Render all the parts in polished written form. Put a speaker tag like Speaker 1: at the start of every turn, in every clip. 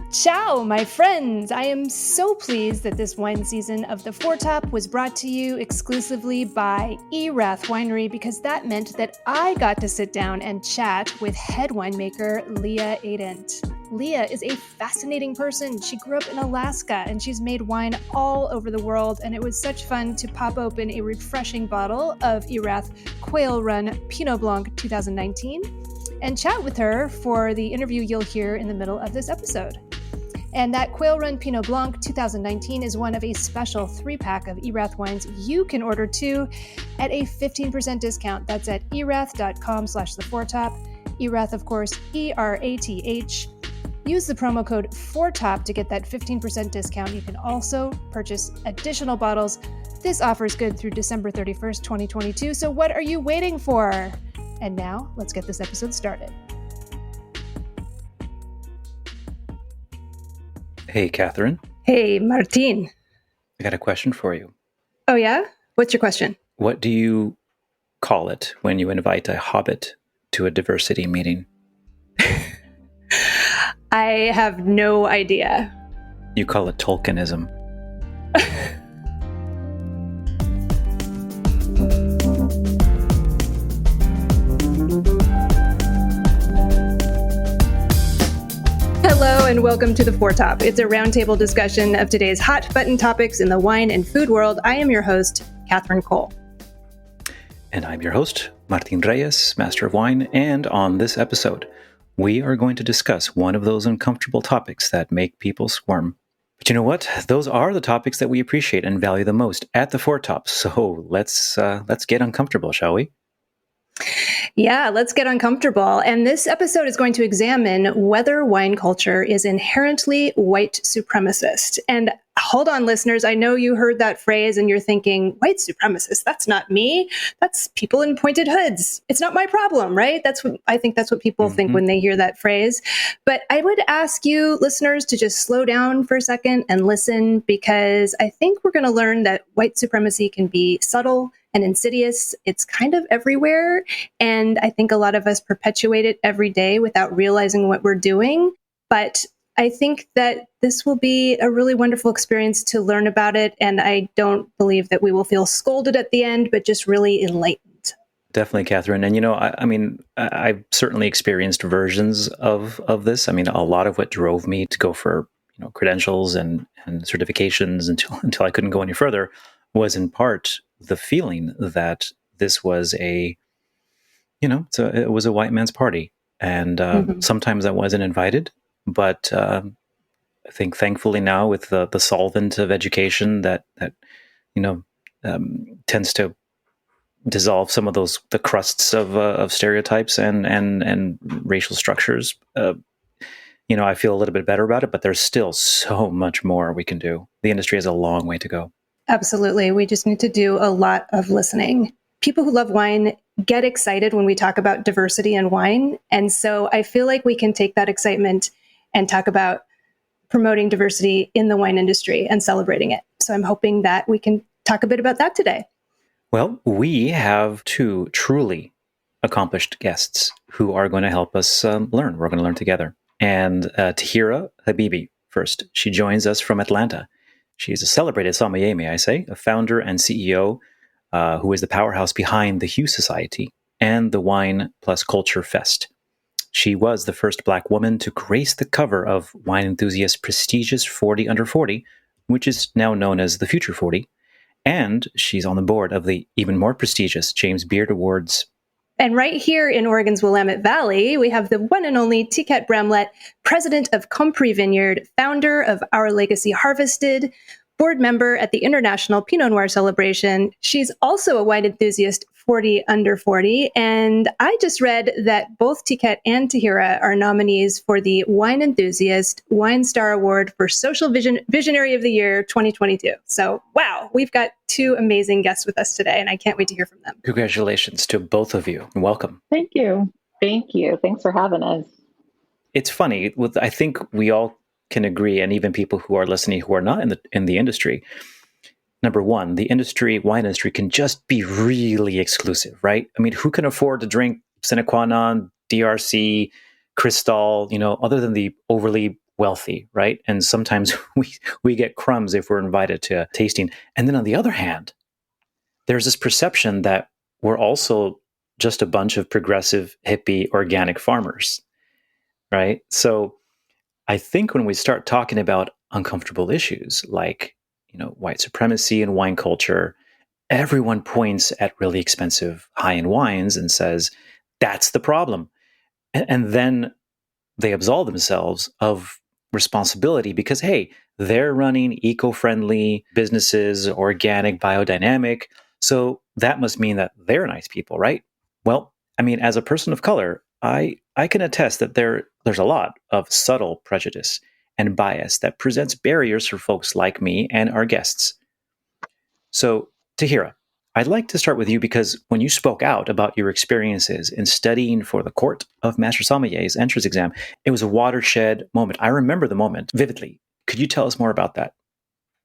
Speaker 1: Ciao, my friends! I am so pleased that this wine season of the Foretop was brought to you exclusively by Erath Winery because that meant that I got to sit down and chat with head winemaker Leah Adent. Leah is a fascinating person. She grew up in Alaska and she's made wine all over the world, and it was such fun to pop open a refreshing bottle of Erath Quail Run Pinot Blanc 2019 and chat with her for the interview you'll hear in the middle of this episode. And that Quail Run Pinot Blanc 2019 is one of a special 3-pack of Erath wines you can order too at a 15% discount. That's at erath.com/theforetop. Erath, of course, ERATH. Use the promo code FORETOP to get that 15% discount. You can also purchase additional bottles. This offer is good through December 31st, 2022. So what are you waiting for? And now, let's get this episode started.
Speaker 2: Hey, Catherine.
Speaker 1: Hey, Martin.
Speaker 2: I got a question for you.
Speaker 1: Oh, yeah? What's your question?
Speaker 2: What do you call it when you invite a hobbit to a diversity meeting?
Speaker 1: I have no idea.
Speaker 2: You call it Tolkienism.
Speaker 1: Hello and welcome to The Foretop. It's a roundtable discussion of today's hot button topics in the wine and food world. I am your host, Catherine Cole.
Speaker 2: And I'm your host, Martin Reyes, Master of Wine. And on this episode, we are going to discuss one of those uncomfortable topics that make people squirm. But you know what? Those are the topics that we appreciate and value the most at The Foretop. So let's get uncomfortable, shall we?
Speaker 1: Yeah, let's get uncomfortable. And this episode is going to examine whether wine culture is inherently white supremacist. And hold on, listeners, I know you heard that phrase and you're thinking, white supremacist, that's not me. That's people in pointed hoods. It's not my problem, right? I think that's what people think when they hear that phrase. But I would ask you, listeners, to just slow down for a second and listen, because I think we're going to learn that white supremacy can be subtle and insidious. It's kind of everywhere. And I think a lot of us perpetuate it every day without realizing what we're doing. But I think that this will be a really wonderful experience to learn about it. And I don't believe that we will feel scolded at the end, but just really enlightened.
Speaker 2: Definitely, Catherine. And, I've certainly experienced versions of this. I mean, a lot of what drove me to go for, credentials and certifications until I couldn't go any further was in part the feeling that this was it was a white man's party. And sometimes I wasn't invited. But I think thankfully now with the solvent of education that tends to dissolve some of the crusts of stereotypes and racial structures, I feel a little bit better about it, but there's still so much more we can do. The industry has a long way to go.
Speaker 1: Absolutely. We just need to do a lot of listening. People who love wine get excited when we talk about diversity in wine. And so I feel like we can take that excitement and talk about promoting diversity in the wine industry and celebrating it. So I'm hoping that we can talk a bit about that today.
Speaker 2: Well, we have two truly accomplished guests who are going to help us learn. We're going to learn together. And Tahira Habibi first. She joins us from Atlanta. She's a celebrated sommelier, may I say, a founder and CEO who is the powerhouse behind the Hue Society and the Wine Plus Culture Fest. She was the first Black woman to grace the cover of Wine Enthusiast's prestigious 40 Under 40, which is now known as the Future 40. And she's on the board of the even more prestigious James Beard Awards.
Speaker 1: And right here in Oregon's Willamette Valley, we have the one and only Tiket Bramlett, president of Compris Vineyard, founder of Our Legacy Harvested, board member at the International Pinot Noir Celebration. She's also a wine enthusiast, 40 Under 40. And I just read that both Tiket and Tahira are nominees for the Wine Enthusiast Wine Star Award for Social Visionary of the Year 2022. So, wow, we've got two amazing guests with us today, and I can't wait to hear from them.
Speaker 2: Congratulations to both of you. Welcome.
Speaker 3: Thank you. Thank you. Thanks for having us.
Speaker 2: It's funny. I think we all can agree, and even people who are listening who are not in the industry. Number one, the wine industry can just be really exclusive, right? I mean, who can afford to drink Sine Qua Non, DRC, Cristal, other than the overly wealthy, right? And sometimes we get crumbs if we're invited to a tasting. And then on the other hand, there's this perception that we're also just a bunch of progressive, hippie, organic farmers, right? So I think when we start talking about uncomfortable issues like, white supremacy and wine culture, everyone points at really expensive high-end wines and says, that's the problem. And then they absolve themselves of responsibility because, hey, they're running eco-friendly businesses, organic, biodynamic. So that must mean that they're nice people, right? Well, I mean, as a person of color, I can attest that there's a lot of subtle prejudice and bias that presents barriers for folks like me and our guests. So, Tahira, I'd like to start with you because when you spoke out about your experiences in studying for the Court of Master Sommelier's entrance exam, it was a watershed moment. I remember the moment vividly. Could you tell us more about that?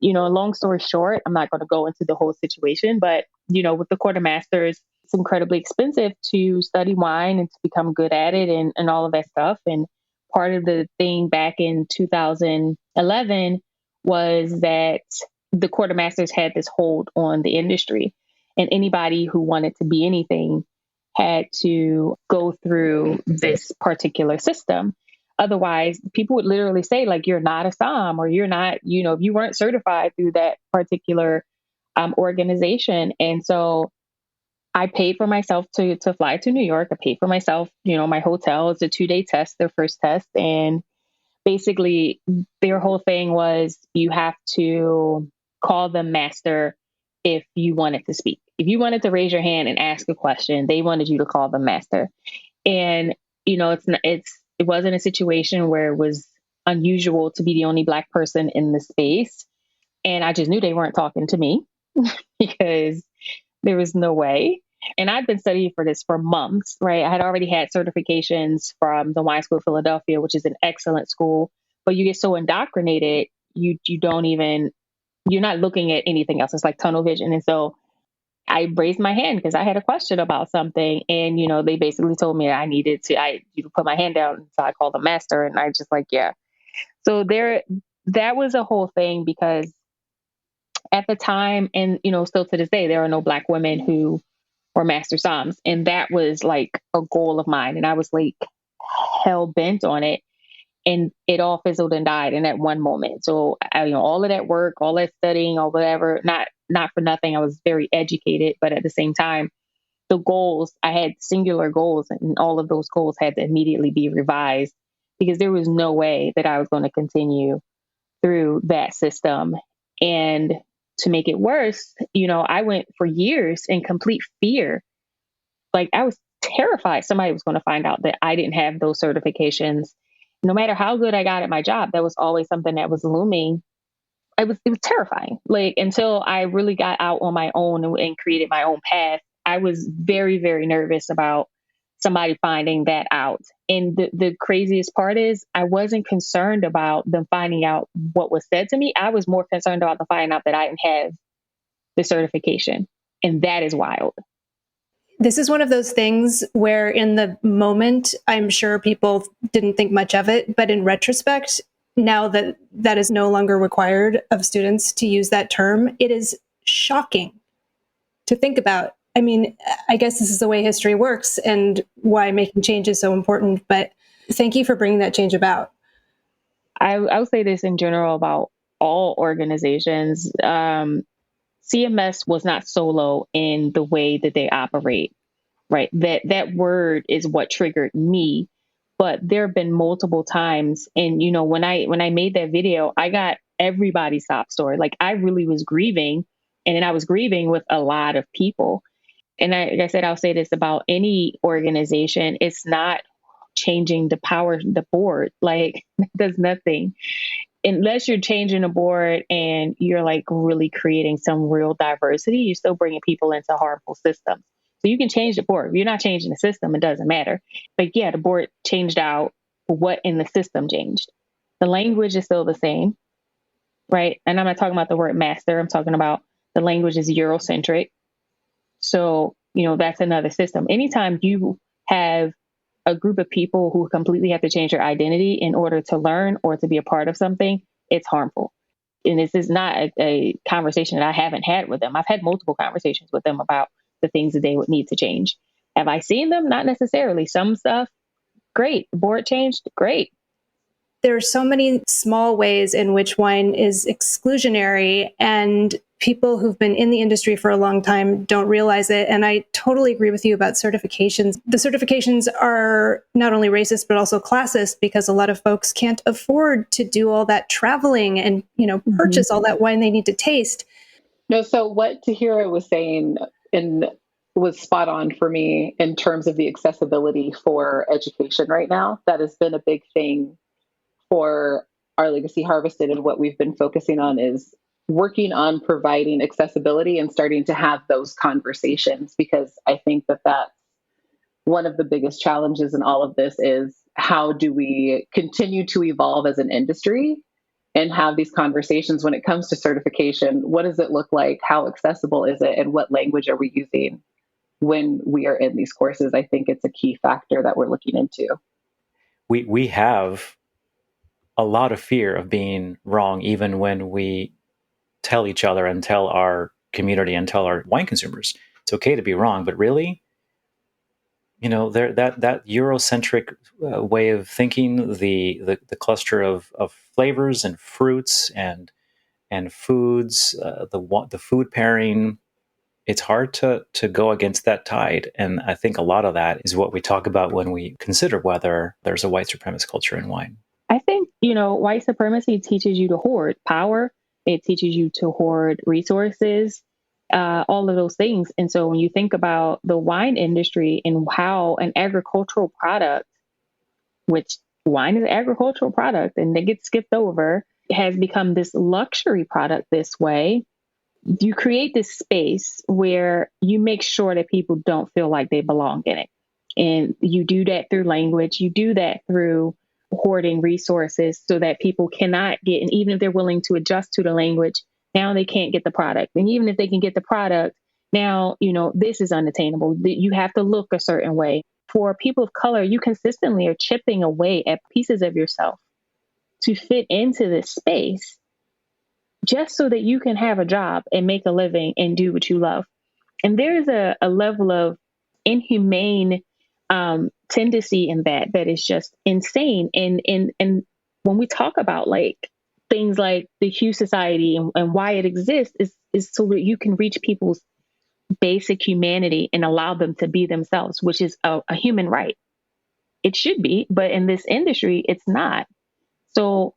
Speaker 3: Long story short, I'm not going to go into the whole situation, but, with the Court of Masters, it's incredibly expensive to study wine and to become good at it and all of that stuff. And part of the thing back in 2011 was that the Court of Masters had this hold on the industry, and anybody who wanted to be anything had to go through this particular system. Otherwise, people would literally say, like, you're not a Som, or you're not, if you weren't certified through that particular organization. And so I paid for myself to fly to New York. I paid for myself, my hotel. It's a 2-day test, their first test. And basically, their whole thing was you have to call them master if you wanted to speak. If you wanted to raise your hand and ask a question, they wanted you to call them master. And, it wasn't a situation where it was unusual to be the only Black person in the space. And I just knew they weren't talking to me because there was no way. And I'd been studying for this for months, right? I had already had certifications from the Wine School of Philadelphia, which is an excellent school, but you get so indoctrinated, you don't even, you're not looking at anything else. It's like tunnel vision. And so I raised my hand because I had a question about something. And, they basically told me I needed to, put my hand down. So I called the master, and I just like, yeah. So that was a whole thing because at the time, and, still to this day, there are no Black women who were master Soms. And that was like a goal of mine. And I was like hell bent on it. And it all fizzled and died in that one moment. So, all of that work, all that studying, or whatever, not for nothing. I was very educated, but at the same time, the goals, I had singular goals, and all of those goals had to immediately be revised because there was no way that I was going to continue through that system. And to make it worse, I went for years in complete fear. Like, I was terrified somebody was going to find out that I didn't have those certifications. No matter how good I got at my job, that was always something that was looming. It was terrifying. Like, until I really got out on my own and created my own path, I was very, very nervous about somebody finding that out. And the craziest part is I wasn't concerned about them finding out what was said to me. I was more concerned about them finding out that I didn't have the certification. And that is wild.
Speaker 1: This is one of those things where in the moment, I'm sure people didn't think much of it, but in retrospect, now that that is no longer required of students to use that term, it is shocking to think about. I mean, I guess this is the way history works and why making change is so important, but thank you for bringing that change about.
Speaker 3: I would say this in general about all organizations. CMS was not solo in the way that they operate, right? That word is what triggered me. But there have been multiple times, and when I made that video, I got everybody's sob story. Like, I really was grieving, and then I was grieving with a lot of people. And like I said, I'll say this about any organization: it's not changing the board. Like, it does nothing unless you're changing the board and you're like really creating some real diversity. You're still bringing people into harmful systems. So you can change the board. If you're not changing the system, it doesn't matter. But yeah, the board changed out. What in the system changed? The language is still the same, right? And I'm not talking about the word master. I'm talking about the language is Eurocentric. So, that's another system. Anytime you have a group of people who completely have to change their identity in order to learn or to be a part of something, it's harmful. And this is not a conversation that I haven't had with them. I've had multiple conversations with them about the things that they would need to change. Have I seen them? Not necessarily. Some stuff, great. The board changed, great.
Speaker 1: There are so many small ways in which wine is exclusionary, and people who've been in the industry for a long time don't realize it. And I totally agree with you about certifications. The certifications are not only racist, but also classist, because a lot of folks can't afford to do all that traveling and, purchase all that wine they need to taste.
Speaker 4: No, so what Tahira was saying was spot on for me in terms of the accessibility for education right now. That has been a big thing for our Legacy Harvested, and what we've been focusing on is working on providing accessibility and starting to have those conversations, because I think that that's one of the biggest challenges in all of this is how do we continue to evolve as an industry and have these conversations when it comes to certification. What does it look like? How accessible is it? And what language are we using when we are in these courses? I think it's a key factor that we're looking into.
Speaker 2: We have a lot of fear of being wrong, even when we tell each other and tell our community and tell our wine consumers it's okay to be wrong. But really, that Eurocentric way of thinking, the cluster of flavors and fruits and foods, the food pairing, it's hard to go against that tide. And I think a lot of that is what we talk about when we consider whether there's a white supremacist culture in wine.
Speaker 3: I think, white supremacy teaches you to hoard power. It teaches you to hoard resources, all of those things. And so when you think about the wine industry and how an agricultural product, which wine is an agricultural product and they get skipped over, has become this luxury product this way, you create this space where you make sure that people don't feel like they belong in it. And you do that through language. You do that through hoarding resources so that people cannot get, and even if they're willing to adjust to the language, now they can't get the product. And even if they can get the product, now, this is unattainable. You have to look a certain way. For people of color, you consistently are chipping away at pieces of yourself to fit into this space just so that you can have a job and make a living and do what you love. And there's a level of inhumane tendency in that is just insane. And when we talk about things like the Hue Society and why it exists is so that you can reach people's basic humanity and allow them to be themselves, which is a human right. It should be, but in this industry, it's not. So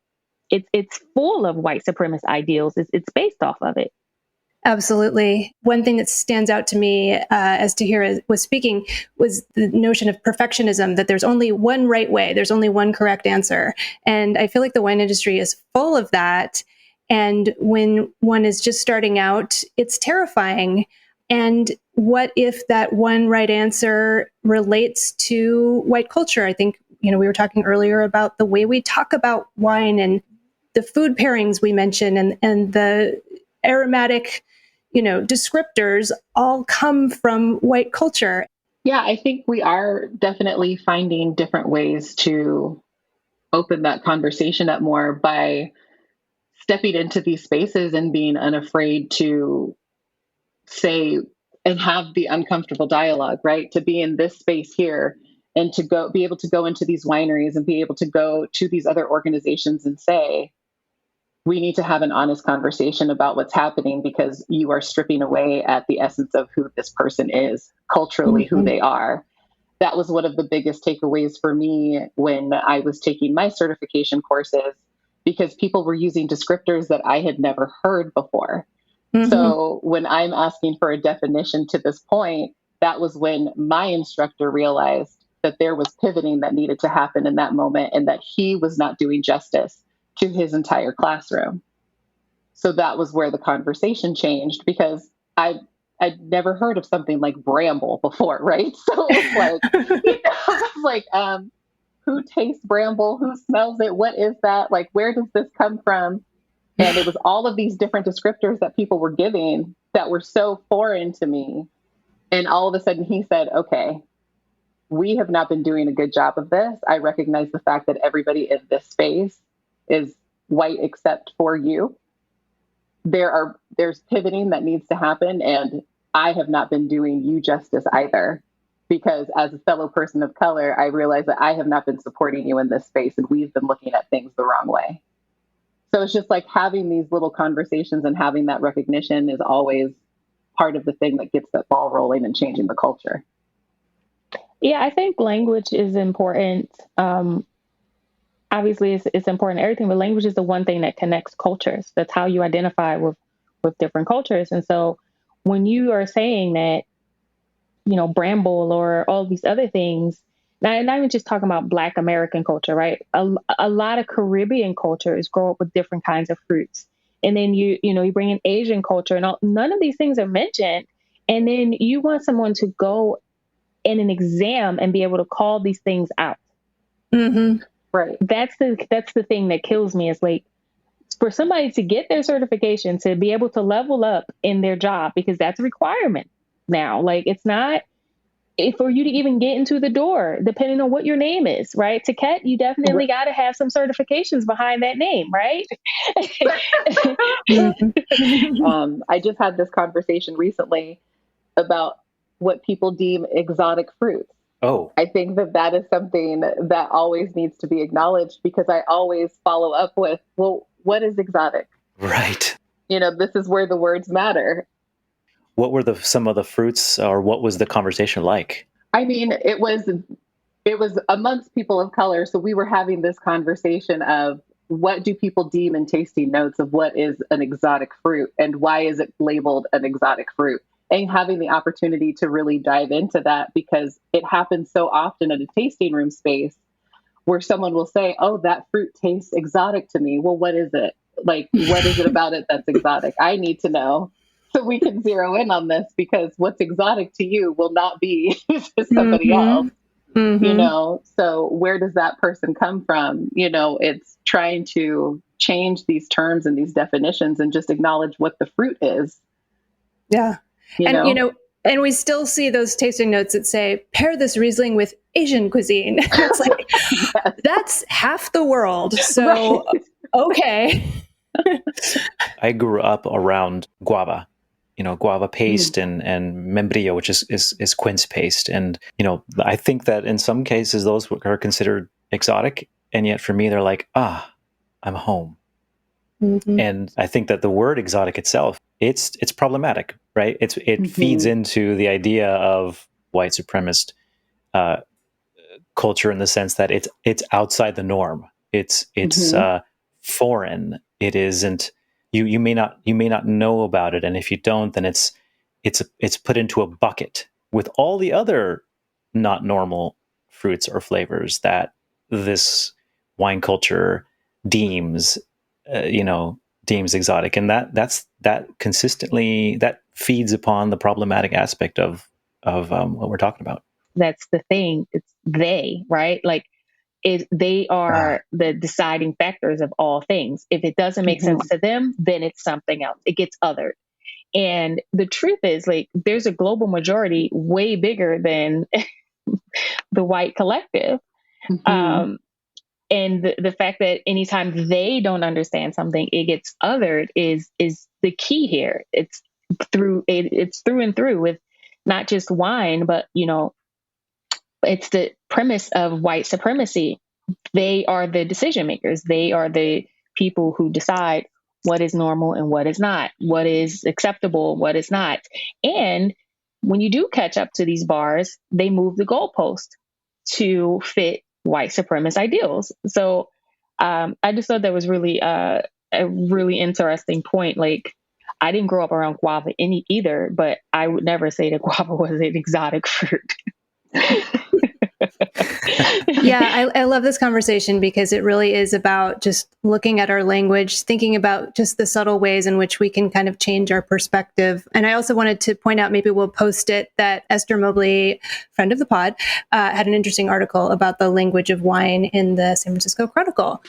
Speaker 3: it's full of white supremacist ideals. It's based off of it.
Speaker 1: Absolutely. One thing that stands out to me as Tahira was speaking was the notion of perfectionism, that there's only one right way, there's only one correct answer. And I feel like the wine industry is full of that. And when one is just starting out, it's terrifying. And what if that one right answer relates to white culture? I think, we were talking earlier about the way we talk about wine and the food pairings we mentioned and the aromatic descriptors all come from white culture.
Speaker 4: Yeah, I think we are definitely finding different ways to open that conversation up more by stepping into these spaces and being unafraid to say and have the uncomfortable dialogue, right? To be in this space here and to be able to go into these wineries and be able to go to these other organizations and say, we need to have an honest conversation about what's happening because you are stripping away at the essence of who this person is, culturally, who they are. That was one of the biggest takeaways for me when I was taking my certification courses, because people were using descriptors that I had never heard before. So when I'm asking for a definition to this point, that was when my instructor realized that there was pivoting that needed to happen in that moment and that he was not doing justice to his entire classroom. So that was where the conversation changed, because I'd never heard of something like bramble before, right? So it was like, who tastes bramble? Who smells it? What is that? Like, where does this come from? And it was all of these different descriptors that people were giving that were so foreign to me. And all of a sudden he said, okay, we have not been doing a good job of this. I recognize the fact that everybody in this space is white except for you. There's pivoting that needs to happen, and I have not been doing you justice either, because as a fellow person of color, I realize that I have not been supporting you in this space, and we've been looking at things the wrong way. So it's just like having these little conversations and having that recognition is always part of the thing that gets that ball rolling and changing the culture.
Speaker 3: Yeah, I think language is important. Obviously, it's important everything, but language is the one thing that connects cultures. That's how you identify with different cultures. And so when you are saying that, bramble or all these other things, not even just talking about Black American culture, right? A lot of Caribbean cultures grow up with different kinds of fruits. And then you bring in Asian culture and none of these things are mentioned. And then you want someone to go in an exam and be able to call these things out.
Speaker 1: Mm-hmm.
Speaker 3: Right. That's the thing that kills me, is like, for somebody to get their certification, to be able to level up in their job, because that's a requirement now. Like, it's not for you to even get into the door, depending on what your name is, right? To Ket, you definitely got to have some certifications behind that name, right?
Speaker 4: I just had this conversation recently about what people deem exotic fruits.
Speaker 2: Oh,
Speaker 4: I think that is something that always needs to be acknowledged, because I always follow up with, well, what is exotic?
Speaker 2: right.
Speaker 4: This is where the words matter.
Speaker 2: What were some of the fruits, or what was the conversation like?
Speaker 4: I mean, it was amongst people of color. So we were having this conversation of, what do people deem in tasting notes of what is an exotic fruit, and why is it labeled an exotic fruit? And having the opportunity to really dive into that, because it happens so often in a tasting room space where someone will say, oh, that fruit tastes exotic to me. Well, what is it? Like, what is it about it that's exotic? I need to know, so we can zero in on this, because what's exotic to you will not be to somebody else.
Speaker 1: Mm-hmm.
Speaker 4: So where does that person come from? It's trying to change these terms and these definitions and just acknowledge what the fruit is.
Speaker 1: Yeah. And we still see those tasting notes that say, pair this Riesling with Asian cuisine. It's like,
Speaker 4: Yes.
Speaker 1: That's half the world. So, right. Okay.
Speaker 2: I grew up around guava, guava paste and membrillo, which is quince paste. And, I think that in some cases those are considered exotic. And yet for me, they're like, I'm home. Mm-hmm. And I think that the word exotic itself, it's problematic, right? It feeds into the idea of white supremacist culture, in the sense that it's outside the norm. It's foreign. It isn't. You may not know about it, and if you don't, then it's put into a bucket with all the other not normal fruits or flavors that this wine culture deems exotic, and that consistently that feeds upon the problematic aspect of what we're talking about.
Speaker 3: That's the thing. It's they, right? Like, they are the deciding factors of all things. If it doesn't make sense to them, then it's something else. It gets othered. And the truth is, like, there's a global majority way bigger than the white collective. And the fact that anytime they don't understand something, it gets othered is the key here. It's through and through with not just wine, but, it's the premise of white supremacy. They are the decision makers. They are the people who decide what is normal and what is not, what is acceptable, what is not. And when you do catch up to these bars, they move the goalpost to fit white supremacist ideals. So I just thought that was really a really interesting point. Like, I didn't grow up around guava either, but I would never say that guava was an exotic fruit.
Speaker 1: Yeah, I love this conversation, because it really is about just looking at our language, thinking about just the subtle ways in which we can kind of change our perspective. And I also wanted to point out, maybe we'll post it, that Esther Mobley, friend of the pod, had an interesting article about the language of wine in the San Francisco Chronicle.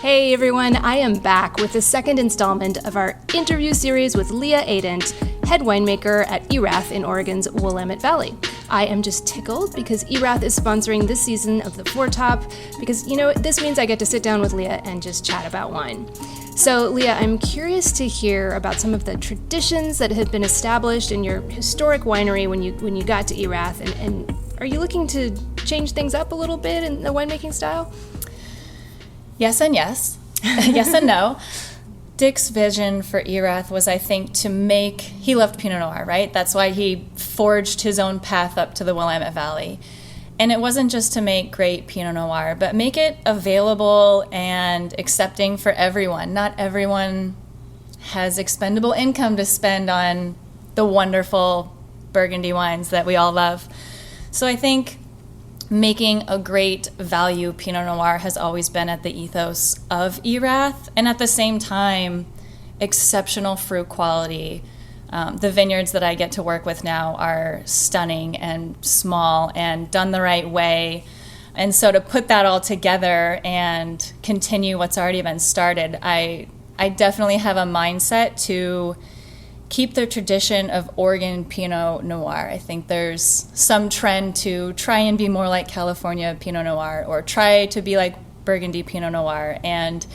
Speaker 1: Hey everyone, I am back with the second installment of our interview series with Leah Adent, head winemaker at Erath in Oregon's Willamette Valley. I am just tickled because Erath is sponsoring this season of the Foretop because, this means I get to sit down with Leah and just chat about wine. So, Leah, I'm curious to hear about some of the traditions that have been established in your historic winery when you got to Erath, and are you looking to change things up a little bit in the winemaking style?
Speaker 5: Yes and yes. Yes and no. Dick's vision for Erath was, I think, he loved Pinot Noir, right? That's why he forged his own path up to the Willamette Valley. And it wasn't just to make great Pinot Noir, but make it available and accepting for everyone. Not everyone has expendable income to spend on the wonderful Burgundy wines that we all love. So I think making a great value Pinot Noir has always been at the ethos of Erath, and at the same time, exceptional fruit quality. The vineyards that I get to work with now are stunning and small and done the right way. And so to put that all together and continue what's already been started, I definitely have a mindset to keep the tradition of Oregon Pinot Noir. I think there's some trend to try and be more like California Pinot Noir or try to be like Burgundy Pinot Noir. And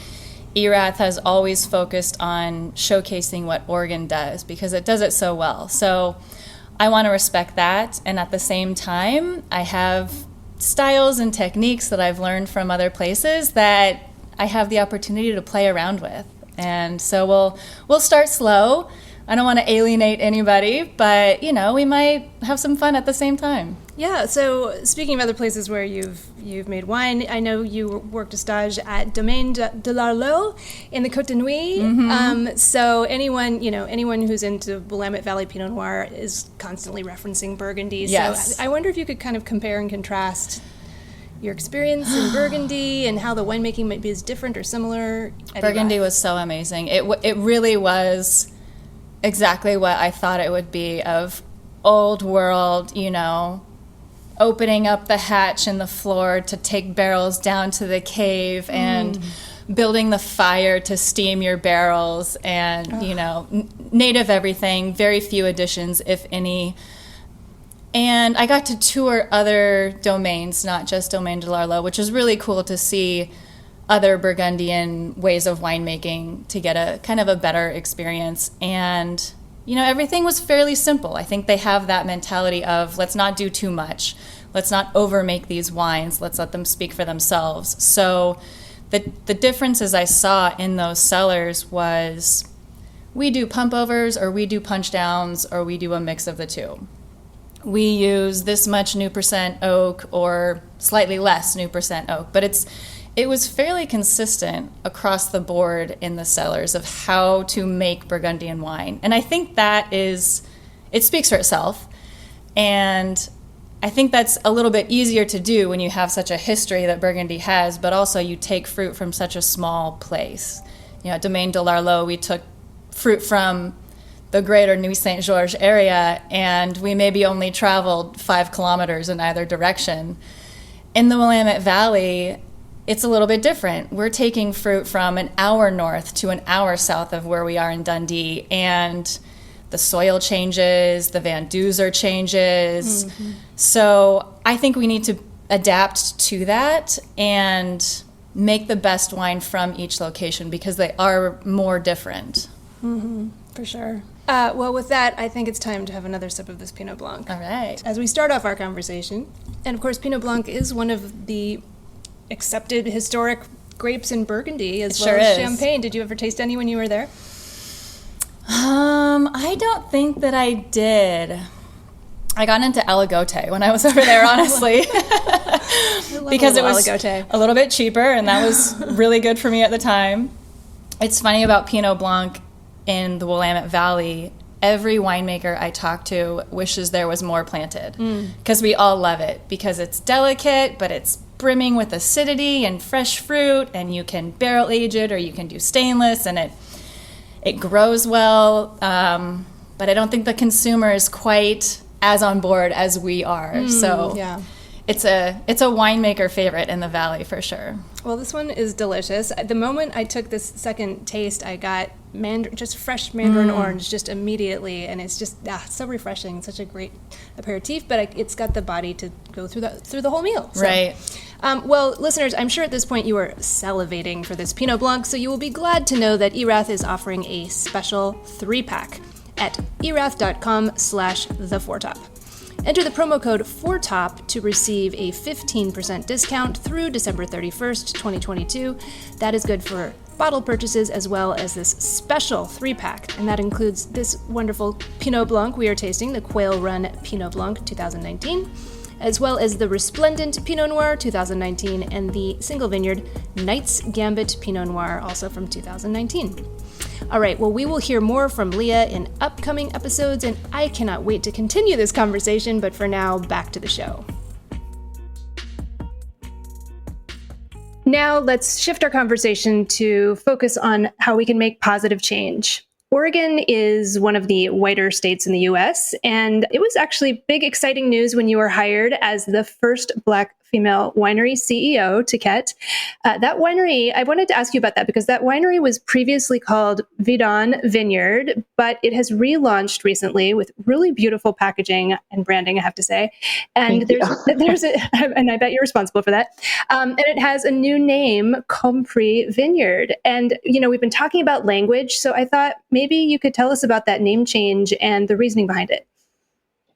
Speaker 5: Erath has always focused on showcasing what Oregon does because it does it so well. So I want to respect that. And at the same time, I have styles and techniques that I've learned from other places that I have the opportunity to play around with. And so we'll start slow. I don't want to alienate anybody, but, we might have some fun at the same time.
Speaker 1: Yeah, so speaking of other places where you've made wine, I know you worked a stage at Domaine de l'Arlot in the Côte de Nuit.
Speaker 5: Mm-hmm.
Speaker 1: So anyone who's into Willamette Valley Pinot Noir is constantly referencing Burgundy.
Speaker 5: Yes.
Speaker 1: So I wonder if you could kind of compare and contrast your experience in Burgundy and how the winemaking might be as different or similar at
Speaker 5: Burgundy
Speaker 1: Erath.
Speaker 5: was so amazing. It really was exactly what I thought it would be, of old world, opening up the hatch in the floor to take barrels down to the cave and building the fire to steam your barrels and, native everything, very few additions, if any. And I got to tour other domains, not just Domaine de l'Arlot, which is really cool to see other Burgundian ways of winemaking to get a kind of a better experience. And, everything was fairly simple. I think they have that mentality of let's not do too much. Let's not overmake these wines. Let's let them speak for themselves. So the differences I saw in those cellars was we do pump overs or we do punch downs or we do a mix of the two. We use this much new percent oak or slightly less new percent oak, but it was fairly consistent across the board in the cellars of how to make Burgundian wine. And I think it speaks for itself. And I think that's a little bit easier to do when you have such a history that Burgundy has, but also you take fruit from such a small place. At Domaine de l'Arlot, we took fruit from the greater Nuit Saint-Georges area, and we maybe only traveled 5 kilometers in either direction. In the Willamette Valley, it's a little bit different. We're taking fruit from an hour north to an hour south of where we are in Dundee, and the soil changes, the Van Duzer changes. Mm-hmm. So I think we need to adapt to that and make the best wine from each location because they are more different.
Speaker 1: Mm-hmm. For sure. Well, with that, I think it's time to have another sip of this Pinot Blanc.
Speaker 5: All right.
Speaker 1: As we start off our conversation, and of course, Pinot Blanc is one of the accepted historic grapes in Burgundy as well as Champagne. Did you ever taste any when you were there?
Speaker 5: I don't think that I did. I got into Aligote when I was over there, honestly, because it was a little bit cheaper, and that was really good for me at the time. It's funny about Pinot Blanc in the Willamette Valley. Every winemaker I talk to wishes there was more planted because we all love it because it's delicate, but it's brimming with acidity and fresh fruit, and you can barrel age it or you can do stainless, and it grows well. But I don't think the consumer is quite as on board as we are. So yeah. It's a winemaker favorite in the valley for sure.
Speaker 1: Well, this one is delicious. The moment I took this second taste, I got just fresh mandarin orange just immediately, and it's just so refreshing. Such a great aperitif, but it's got the body to go through the whole meal. So.
Speaker 5: Right.
Speaker 1: Well, listeners, I'm sure at this point you are salivating for this Pinot Blanc, so you will be glad to know that Erath is offering a special 3-pack at erath.com/theforetop. Enter the promo code FORTOP to receive a 15% discount through December 31st, 2022. That is good for bottle purchases as well as this special 3-pack, and that includes this wonderful Pinot Blanc we are tasting, the Quail Run Pinot Blanc 2019, as well as the Resplendent Pinot Noir 2019 and the Single Vineyard Knight's Gambit Pinot Noir, also from 2019. All right, well, we will hear more from Leah in upcoming episodes, and I cannot wait to continue this conversation, but for now, back to the show. Now, let's shift our conversation to focus on how we can make positive change. Oregon is one of the whiter states in the U.S., and it was actually big, exciting news when you were hired as the first Black female winery CEO, Tiquette. That winery, I wanted to ask you about that because that winery was previously called Vidon Vineyard, but it has relaunched recently with really beautiful packaging and branding, I have to say. And and I bet you're responsible for that. And it has a new name, Compris Vineyard. And, we've been talking about language, so I thought maybe you could tell us about that name change and the reasoning behind it.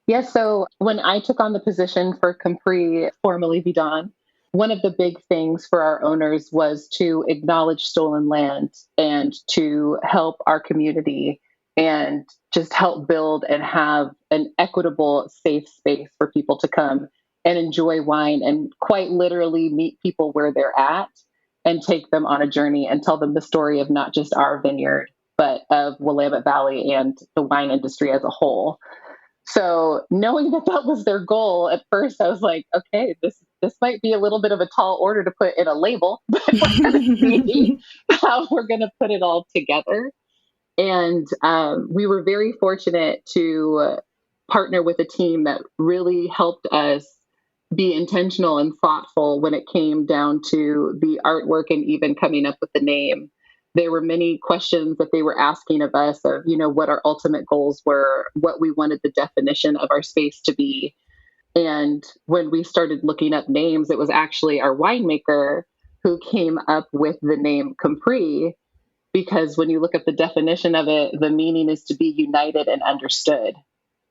Speaker 4: Yes. So when I took on the position for Compris, formerly Vidon, one of the big things for our owners was to acknowledge stolen land and to help our community and just help build and have an equitable, safe space for people to come and enjoy wine and quite literally meet people where they're at and take them on a journey and tell them the story of not just our vineyard, but of Willamette Valley and the wine industry as a whole. So knowing that that was their goal, at first I was like, okay, this might be a little bit of a tall order to put in a label, but we're going to see how we're going to put it all together. And we were very fortunate to partner with a team that really helped us be intentional and thoughtful when it came down to the artwork and even coming up with the name. There were many questions that they were asking of us of, what our ultimate goals were, what we wanted the definition of our space to be. And when we started looking up names, it was actually our winemaker who came up with the name Compris, because when you look at the definition of it, the meaning is to be united and understood.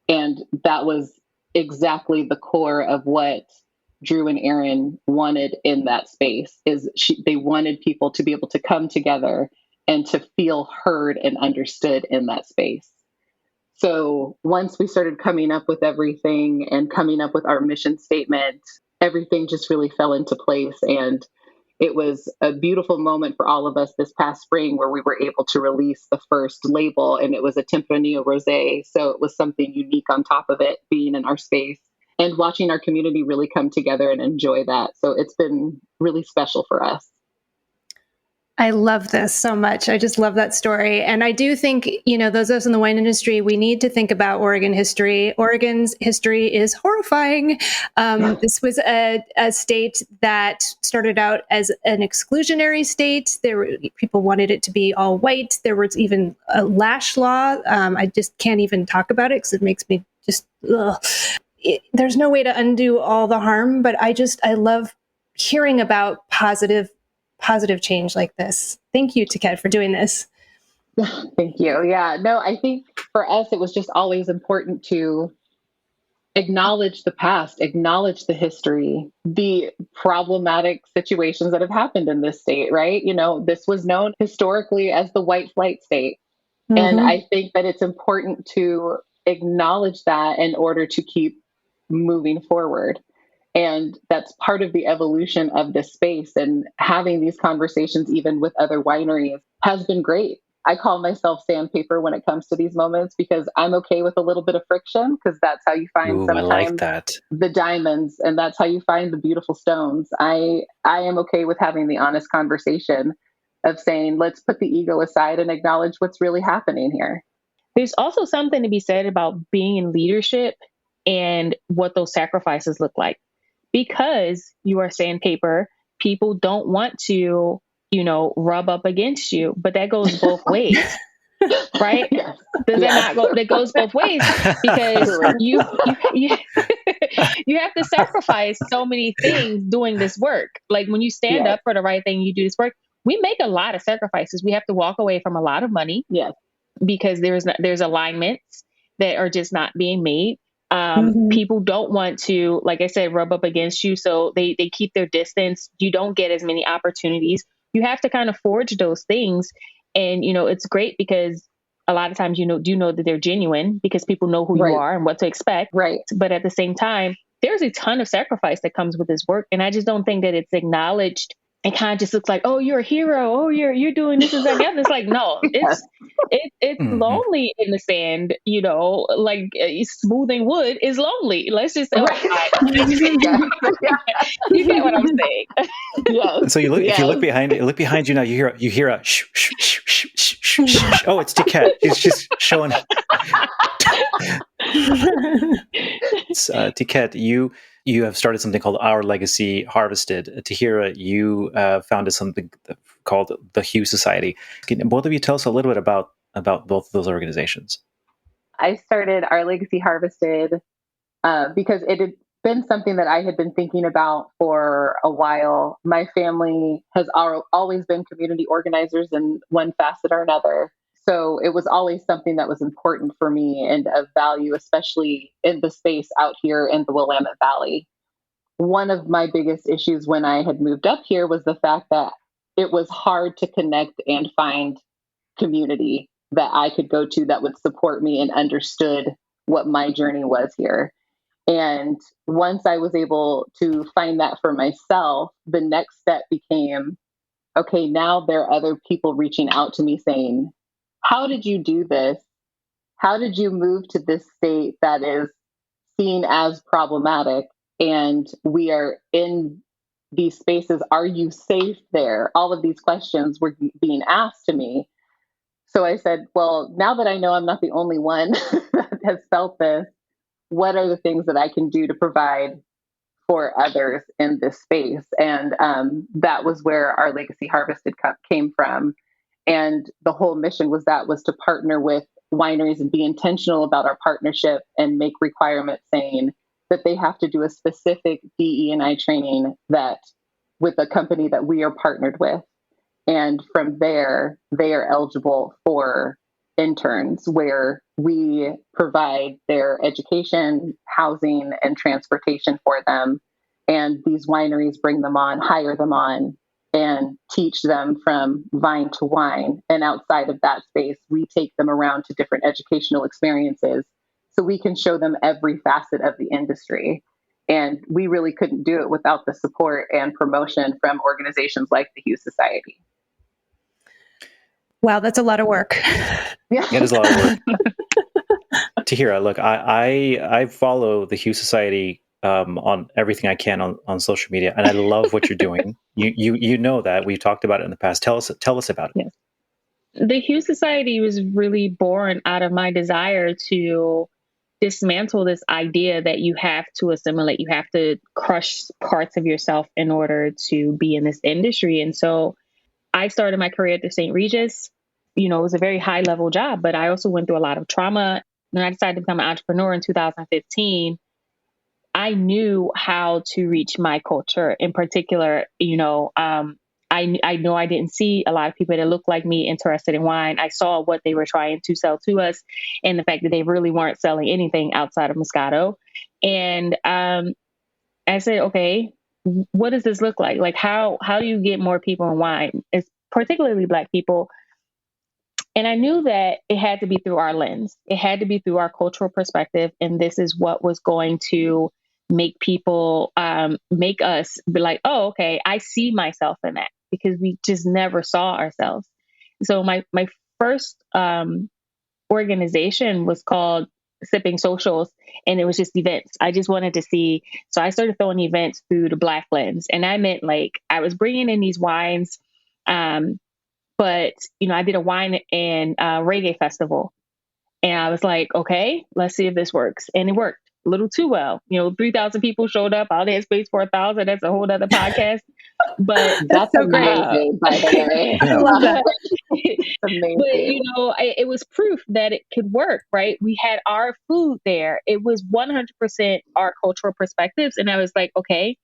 Speaker 4: And that was exactly the core of what Drew and Aaron wanted in that space. They wanted people to be able to come together and to feel heard and understood in that space. So once we started coming up with everything and coming up with our mission statement, everything just really fell into place. And it was a beautiful moment for all of us this past spring where we were able to release the first label, and it was a Tempranillo Rosé. So it was something unique on top of it being in our space. And watching our community really come together and enjoy that. So it's been really special for us.
Speaker 1: I love this so much. I just love that story. And I do think, those of us in the wine industry, we need to think about Oregon history. Oregon's history is horrifying. This was a state that started out as an exclusionary state. People wanted it to be all white. There was even a lash law. I just can't even talk about it because it makes me just, ugh. There's no way to undo all the harm, but I love hearing about positive change like this. Thank you, Tiquette, for doing this.
Speaker 4: Thank you. Yeah, no, I think for us, it was just always important to acknowledge the past, acknowledge the history, the problematic situations that have happened in this state, right? This was known historically as the white flight state. Mm-hmm. And I think that it's important to acknowledge that in order to keep moving forward. And that's part of the evolution of this space, and having these conversations even with other wineries has been great. I call myself sandpaper when it comes to these moments because I'm okay with a little bit of friction, because that's how you find sometimes the diamonds, and that's how you find the beautiful stones. I am okay with having the honest conversation of saying, let's put the ego aside and acknowledge what's really happening here.
Speaker 3: There's also something to be said about being in leadership and what those sacrifices look like. Because you are sandpaper, people don't want to, rub up against you, but that goes both ways. right?
Speaker 4: Yes.
Speaker 3: Does that
Speaker 4: Yes.
Speaker 3: not go? That goes both ways, because you you have to sacrifice so many things doing this work. Like when you stand
Speaker 4: Yes.
Speaker 3: up for the right thing, you do this work. We make a lot of sacrifices. We have to walk away from a lot of money
Speaker 4: Yes.
Speaker 3: because there's alignments that are just not being made. People don't want to, like I said, rub up against you, so they keep their distance. You don't get as many opportunities. You have to kind of forge those things, and it's great because a lot of times do you know that they're genuine because people know who you
Speaker 4: Right.
Speaker 3: are and what to expect.
Speaker 4: Right.
Speaker 3: But at the same time, there's a ton of sacrifice that comes with this work, and I just don't think that it's acknowledged. It kind of just looks like, oh, you're a hero. Oh, you're doing this and that. And it's like, no,
Speaker 4: Yes.
Speaker 3: it's
Speaker 2: Mhm.
Speaker 3: lonely in the sand. Like smoothing wood is lonely. Let's just say,
Speaker 4: Right.
Speaker 3: you get what I'm saying.
Speaker 4: Yes.
Speaker 2: So you look. If you
Speaker 4: Yes.
Speaker 2: look behind you now, you hear a shh, shh, shh, shh, shh, shh, shh. Oh, it's Tiket. It's just showing. Tiket, you have started something called Our Legacy Harvested. Tahira, you founded something called the Hugh Society. Can both of you tell us a little bit about both of those organizations?
Speaker 4: I started Our Legacy Harvested because it had been something that I had been thinking about for a while. My family has always been community organizers in one facet or another. So it was always something that was important for me and of value, especially in the space out here in the Willamette Valley. One of my biggest issues when I had moved up here was the fact that it was hard to connect and find community that I could go to that would support me and understood what my journey was here. And once I was able to find that for myself, the next step became, okay, now there are other people reaching out to me saying, how did you do this? How did you move to this state that is seen as problematic? And we are in these spaces. Are you safe there? All of these questions were being asked to me. So I said, well, now that I know I'm not the only one that has felt this, what are the things that I can do to provide for others in this space? And that was where Our Legacy Harvested Cup came from. And the whole mission was to partner with wineries and be intentional about our partnership and make requirements saying that they have to do a specific DE&I training that with a company that we are partnered with. And from there, they are eligible for interns where we provide their education, housing, and transportation for them. And these wineries bring them on, hire them on, and teach them from vine to wine. And outside of that space, we take them around to different educational experiences so we can show them every facet of the industry. And we really couldn't do it without the support and promotion from organizations like the Hugh Society.
Speaker 1: Wow, that's a lot of work.
Speaker 4: Yeah.
Speaker 2: It is a lot of work. Tahira, look, I follow the Hugh Society on everything I can on social media, and I love what you're doing. You know that we've talked about it in the past. Tell us about it.
Speaker 3: Yes. The Hugh Society was really born out of my desire to dismantle this idea that you have to assimilate, you have to crush parts of yourself in order to be in this industry. And so I started my career at the St. Regis. It was a very high level job, but I also went through a lot of trauma. When I decided to become an entrepreneur in 2015, I knew how to reach my culture. In particular, I know I didn't see a lot of people that looked like me interested in wine. I saw what they were trying to sell to us and the fact that they really weren't selling anything outside of Moscato. And I said, okay, what does this look like? Like, how do you get more people in wine? It's particularly Black people. And I knew that it had to be through our lens. It had to be through our cultural perspective. And this is what was going to make people, make us be like, oh, okay, I see myself in that, because we just never saw ourselves. So my first organization was called Sipping Socials, and it was just events. I just wanted to see. So I started throwing events through the Black lens. And I meant, like, I was bringing in these wines, but, I did a wine and reggae festival, and I was like, okay, let's see if this works. And it worked. a little too well. 3,000 people showed up. I only had space for 1,000. That's a whole other podcast. But
Speaker 4: That's
Speaker 1: so great.
Speaker 4: amazing, by the way.
Speaker 1: I love that.
Speaker 4: Amazing.
Speaker 3: But it was proof that it could work, right? We had our food there. It was 100% our cultural perspectives. And I was like, okay,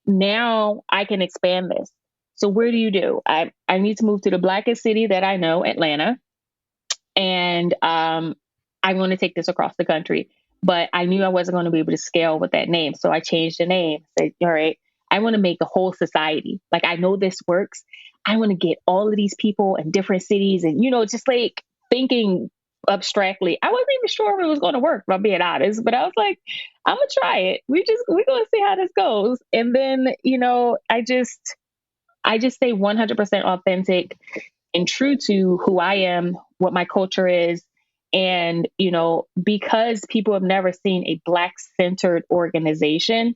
Speaker 3: now I can expand this. So where do you do? I need to move to the blackest city that I know, Atlanta. And I want to take this across the country. But I knew I wasn't going to be able to scale with that name. So I changed the name. Said, all right, I want to make a whole society. Like, I know this works. I want to get all of these people in different cities and, just like thinking abstractly. I wasn't even sure if it was going to work, if I'm being honest, but I was like, I'm going to try it. We're going to see how this goes. And then, I just stay 100% authentic and true to who I am, what my culture is. And, because people have never seen a Black-centered organization,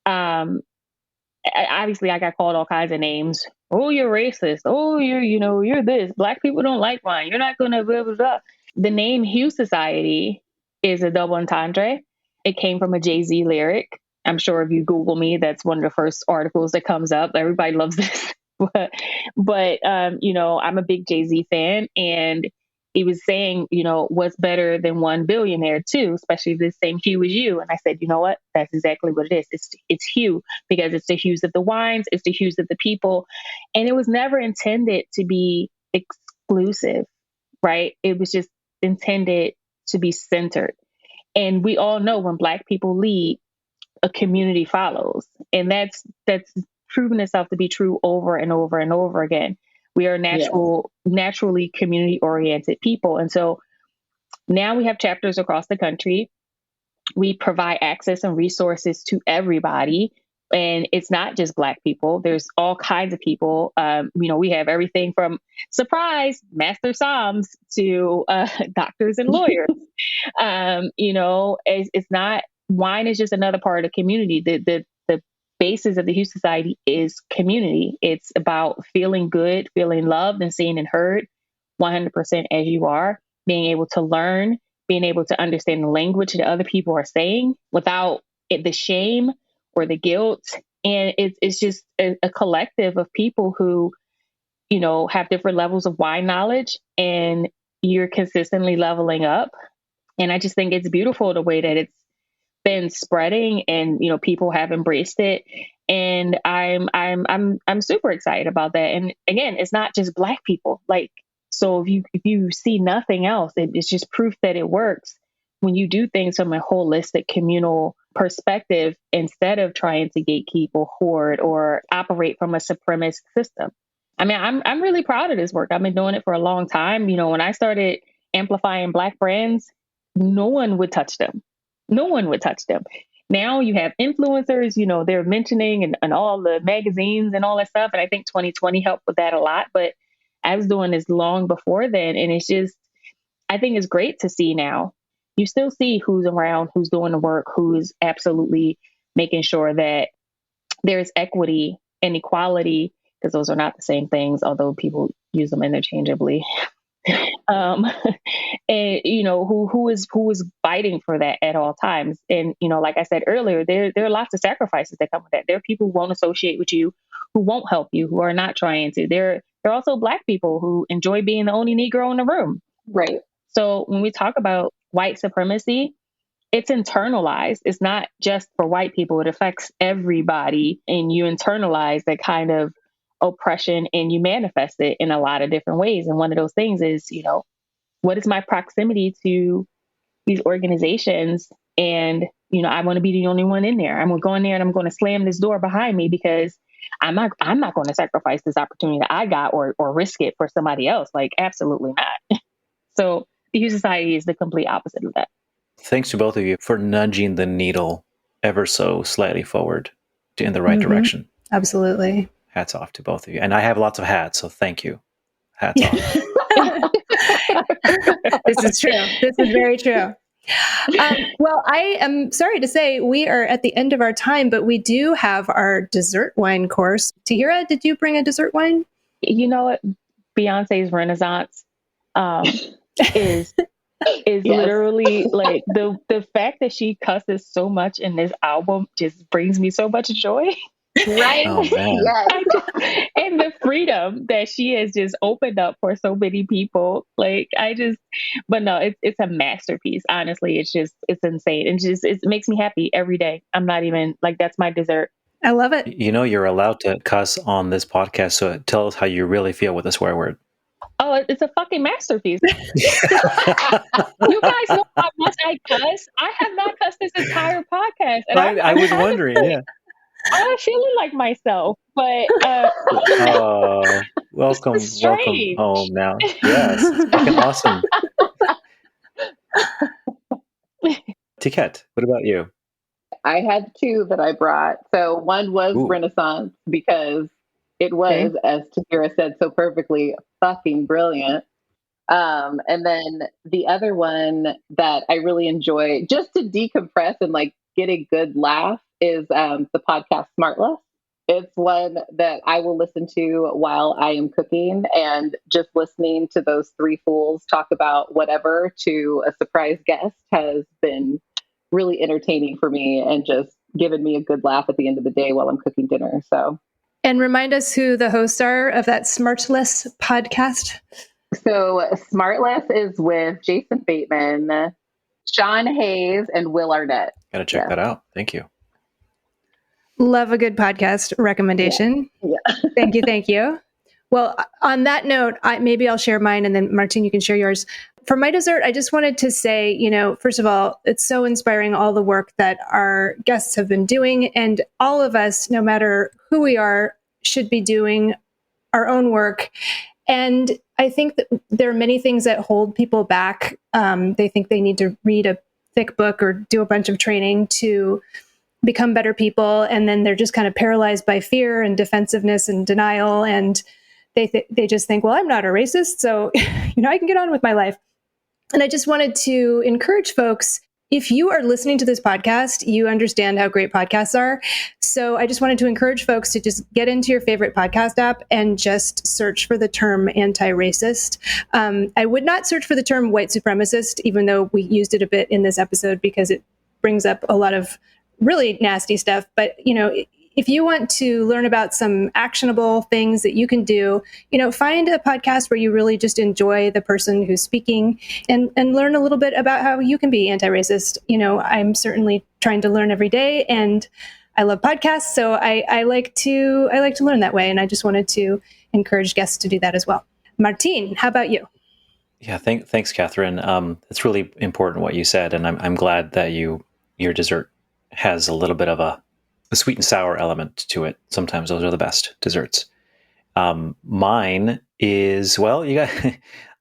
Speaker 3: obviously I got called all kinds of names. Oh, you're racist. Oh, you're this. Black people don't like wine. You're not going to blah, blah, blah. The name Hue Society is a double entendre. It came from a Jay-Z lyric. I'm sure if you Google me, that's one of the first articles that comes up. Everybody loves this. but I'm a big Jay-Z fan, and he was saying, what's better than one billionaire too, especially if the same hue as you. And I said, you know what? That's exactly what it is. It's hue, because it's the hues of the wines, it's the hues of the people. And it was never intended to be exclusive, right? It was just intended to be centered. And we all know when Black people lead, a community follows. And that's proven itself to be true over and over and over again. We are naturally community-oriented people. And so now we have chapters across the country. We provide access and resources to everybody. And it's not just Black people. There's all kinds of people. We have everything from, surprise, master somms to doctors and lawyers. It's not, wine is just another part of the community. The basis of the Hue Society is community. It's about feeling good, feeling loved and seen and heard 100% as you are, being able to learn, being able to understand the language that other people are saying without the shame or the guilt. And it's just a collective of people who, have different levels of wine knowledge, and you're consistently leveling up. And I just think it's beautiful the way that it's been spreading, and people have embraced it, and I'm super excited about that. And again, it's not just Black people. Like, so if you see nothing else, it's just proof that it works when you do things from a holistic communal perspective, instead of trying to gatekeep or hoard or operate from a supremacist system. I mean, I'm really proud of this work. I've been doing it for a long time. When I started amplifying Black brands, no one would touch them. No one would touch them. Now you have influencers, they're mentioning and all the magazines and all that stuff. And I think 2020 helped with that a lot. But I was doing this long before then. And it's just, I think it's great to see now. You still see who's around, who's doing the work, who's absolutely making sure that there's equity and equality, because those are not the same things, although people use them interchangeably. And who is fighting for that at all times. And like I said earlier, there are lots of sacrifices that come with that. There are people who won't associate with you, who won't help you, who are not trying to. There are also Black people who enjoy being the only Negro in the room.
Speaker 4: Right.
Speaker 3: So when we talk about white supremacy, it's internalized. It's not just for white people. It affects everybody, and you internalize that kind of oppression, and you manifest it in a lot of different ways. And one of those things is, what is my proximity to these organizations? And, I want to be the only one in there. I'm going to go in there and I'm going to slam this door behind me, because I'm not going to sacrifice this opportunity that I got or risk it for somebody else. Like, absolutely not. So the Hue Society is the complete opposite of that.
Speaker 2: Thanks to both of you for nudging the needle ever so slightly forward in the right direction.
Speaker 1: Absolutely.
Speaker 2: Hats off to both of you. And I have lots of hats, so thank you. Hats off.
Speaker 1: This is true. This is very true. Well, I am sorry to say we are at the end of our time, but we do have our dessert wine course. Tahira, did you bring a dessert wine?
Speaker 3: You know what? Beyonce's Renaissance is is literally like the fact that she cusses so much in this album just brings me so much joy.
Speaker 4: Right?
Speaker 2: Oh man.
Speaker 4: Yes.
Speaker 3: And the freedom that she has just opened up for so many people. Like but no, it's a masterpiece. Honestly, it's insane. And it makes me happy every day. I'm not even like, that's my dessert.
Speaker 1: I love it.
Speaker 2: You know, you're allowed to cuss on this podcast, so tell us how you really feel with a swear word.
Speaker 3: Oh, it's a fucking masterpiece. You guys know how much I cuss. I have not cussed this entire podcast. And
Speaker 2: I was wondering, yeah.
Speaker 3: I'm feeling like myself, but
Speaker 2: welcome home now. Yes, it's fucking awesome. Tiket, what about you?
Speaker 4: I had two that I brought. So one was Renaissance because it was, as Tahira said so perfectly, fucking brilliant. And then the other one that I really enjoy just to decompress and like get a good laugh is the podcast Smartless. It's one that I will listen to while I am cooking, and just listening to those three fools talk about whatever to a surprise guest has been really entertaining for me and just given me a good laugh at the end of the day while I'm cooking dinner. So,
Speaker 1: and remind us who the hosts are of that Smartless podcast.
Speaker 4: So Smartless is with Jason Bateman, Sean Hayes, and Will Arnett.
Speaker 2: Gotta check that out. Thank you.
Speaker 1: Love a good podcast recommendation.
Speaker 4: Yeah.
Speaker 1: Thank you. Well, on that note, maybe I'll share mine, and then Martine, you can share yours. For my dessert, I just wanted to say, first of all, it's so inspiring, all the work that our guests have been doing, and all of us, no matter who we are, should be doing our own work. And I think that there are many things that hold people back. They think they need to read a thick book or do a bunch of training to become better people. And then they're just kind of paralyzed by fear and defensiveness and denial. And they just think, well, I'm not a racist, so, I can get on with my life. And I just wanted to encourage folks, if you are listening to this podcast, you understand how great podcasts are. So I just wanted to encourage folks to just get into your favorite podcast app and just search for the term anti-racist. I would not search for the term white supremacist, even though we used it a bit in this episode because it brings up a lot of really nasty stuff. But, if you want to learn about some actionable things that you can do, find a podcast where you really just enjoy the person who's speaking and learn a little bit about how you can be anti-racist. I'm certainly trying to learn every day, and I love podcasts. So I like to learn that way. And I just wanted to encourage guests to do that as well. Martine, how about you?
Speaker 2: Yeah, thanks, Catherine. It's really important what you said. And I'm glad that your dessert has a little bit of a sweet and sour element to it. Sometimes those are the best desserts. Mine is, well, you got,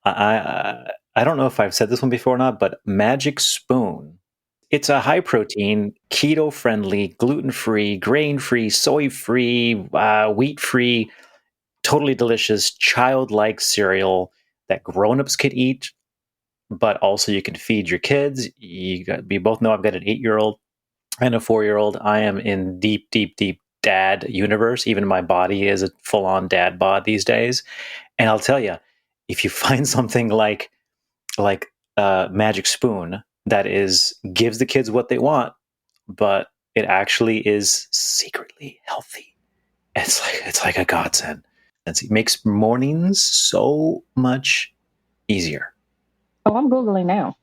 Speaker 2: I don't know if I've said this one before or not, but Magic Spoon. It's a high protein, keto friendly, gluten free, grain free, soy free, wheat free, totally delicious, childlike cereal that grown-ups could eat, but also you can feed your kids. We both know I've got an 8-year-old and a 4-year-old. I am in deep, deep, deep dad universe. Even my body is a full-on dad bod these days. And I'll tell you, if you find something like Magic Spoon that gives the kids what they want, but it actually is secretly healthy, it's like a godsend. It makes mornings so much easier.
Speaker 3: Oh, I'm Googling now.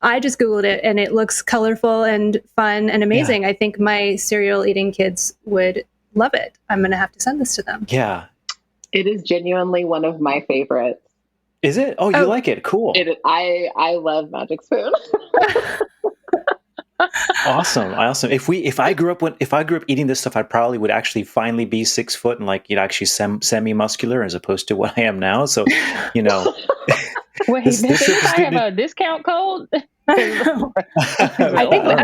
Speaker 1: I just Googled it, and it looks colorful and fun and amazing. Yeah. I think my cereal eating kids would love it. I'm going to have to send this to them.
Speaker 2: Yeah.
Speaker 4: It is genuinely one of my favorites.
Speaker 2: Is it? Oh, you like it? Cool.
Speaker 4: I love Magic Spoon.
Speaker 2: Awesome. If I grew up eating this stuff, I probably would actually finally be 6 foot and actually semi-muscular as opposed to what I am now. So,
Speaker 3: Wait, I have a discount code?
Speaker 1: I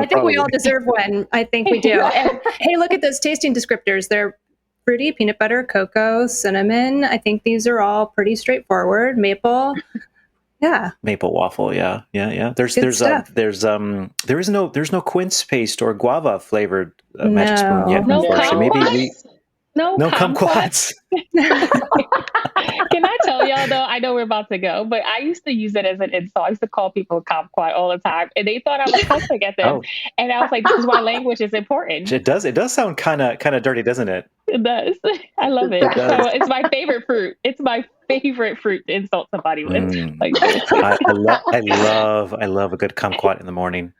Speaker 1: think we all deserve one. I think we do. And hey, look at those tasting descriptors. They're fruity, peanut butter, cocoa, cinnamon. I think these are all pretty straightforward. Maple. Yeah.
Speaker 2: Maple waffle. Yeah. There's no quince paste or guava flavored Magic Spoon yet.
Speaker 3: No
Speaker 2: unfortunately.
Speaker 3: kumquats?
Speaker 2: No kumquats.
Speaker 3: Can I tell y'all though? I know we're about to go, but I used to use it as an insult. I used to call people kumquat all the time, and they thought I was cussing at them.
Speaker 2: Oh.
Speaker 3: And I was like, "This is why language is important."
Speaker 2: It does sound kind of dirty, doesn't it?
Speaker 3: It does. I love it. So it's my favorite fruit. It's my favorite fruit to insult somebody with. Like,
Speaker 2: I love a good kumquat in the morning.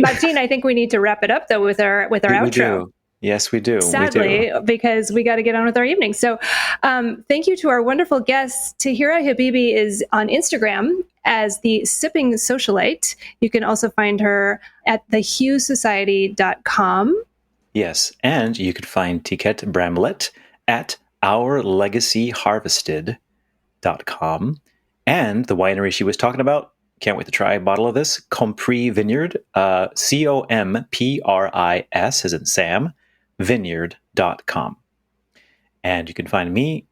Speaker 1: Martine, I think we need to wrap it up though with our outro.
Speaker 2: Do. Yes, we do.
Speaker 1: Sadly, because we got to get on with our evening. So thank you to our wonderful guests. Tahira Habibi is on Instagram as the Sipping Socialite. You can also find her at thehughsociety.com.
Speaker 2: Yes, and you could find Tiket Bramlett at ourlegacyharvested.com. And the winery she was talking about, can't wait to try a bottle of this, Compris Vineyard, COMPRIS as in Sam, vineyard.com. And you can find me,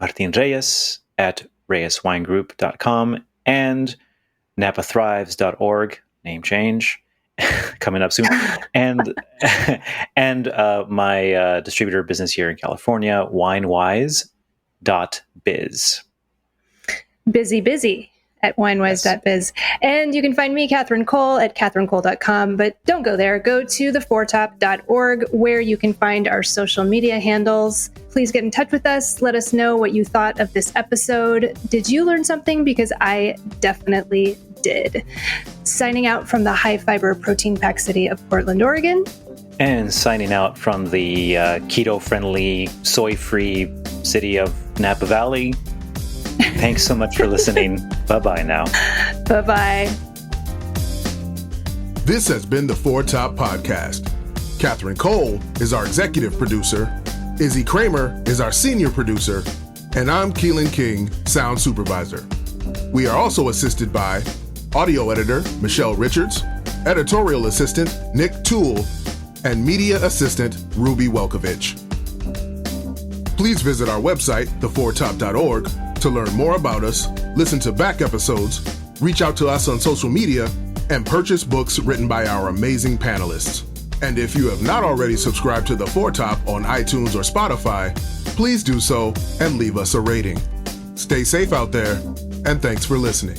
Speaker 2: Martin Reyes, at reyeswinegroup.com and napathrives.org, name change, coming up soon. And my distributor business here in California, winewise.biz.
Speaker 1: Busy at winewise.biz. And you can find me, Catherine Cole, at catherinecole.com. But don't go there. Go to theforetop.org, where you can find our social media handles. Please get in touch with us. Let us know what you thought of this episode. Did you learn something? Because I definitely did. Signing out from the high-fiber protein pack city of Portland, Oregon.
Speaker 2: And signing out from the keto-friendly, soy-free city of Napa Valley. Thanks so much for listening. Bye-bye now.
Speaker 1: Bye-bye.
Speaker 6: This has been the Four Top Podcast. Catherine Cole is our executive producer. Izzy Kramer is our senior producer. And I'm Keelan King, sound supervisor. We are also assisted by audio editor Michelle Richards, editorial assistant Nick Toole, and media assistant Ruby Welkovich. Please visit our website, theforetop.org, to learn more about us, listen to back episodes, reach out to us on social media, and purchase books written by our amazing panelists. And if you have not already subscribed to The Foretop on iTunes or Spotify, please do so and leave us a rating. Stay safe out there, and thanks for listening.